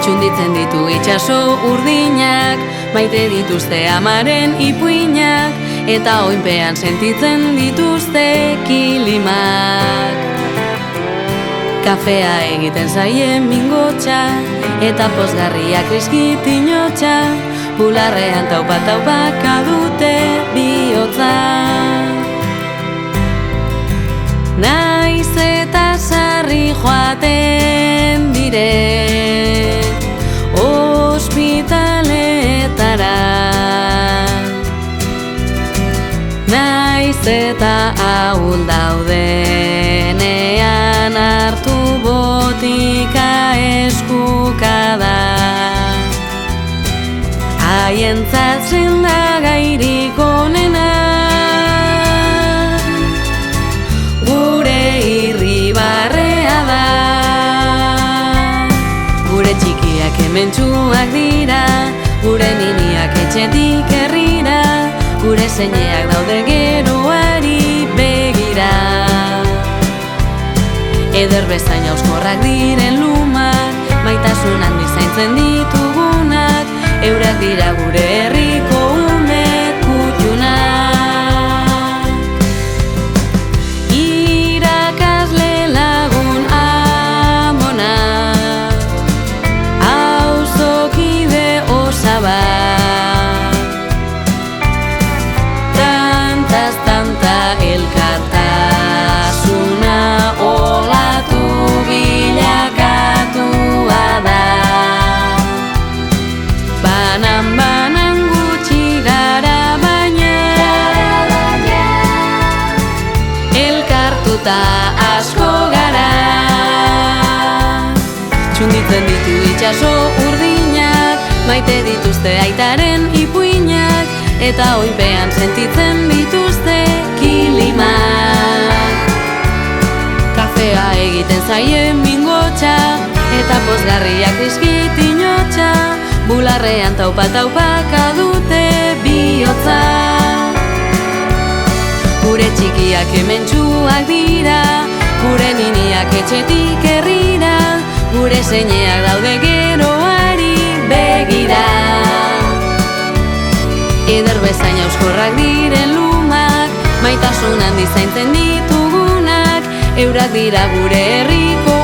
Txunditzen ditu itxaso urdinak, maite dituzte amaren ipuinak, eta oinpean sentitzen dituzte kilimak. Kafea egiten zaien mingotxa, eta pozgarriak kriskitinotxa, bularrean taupa-taupaka dute bihotza. Naiz eta sarri joaten diren ospitaletara, naiz eta ahul daudenean hartu botika eskukada. Haientzat sendagairik onena, gure irribarrea da. Gure txikiak hementsuak dira, gure niniak etxetik herrira, gure zeineak daude geroari begira. Eder bezain auskorrak diren lumak, maitasun handi zaintzen ditugunak, eurak dira gure herriko ume kutxunak. Irakasle lagun amonak, auzokide osabat, tanta elkartasuna olatu bilakatua da. Banan gutxi gara baina, elkartuta asko gara. Txunditzen ditu itxaso urdinak, maite dituzte aitaren ipuinak, eta oinpean sentitzen dituzte kilimak. Kafea egiten zaien mingotxa, eta pozgarriak kriskitinotxa, bularrean taupa-taupaka dute bihotza. Gure txikiak hementsuak dira, gure niniak etxetik herrira, gure zeineak daude geroari begira. Eder bezain auskorrak diren lumak, maitasun handi zaintzen ditugunak, eurak dira gure herriko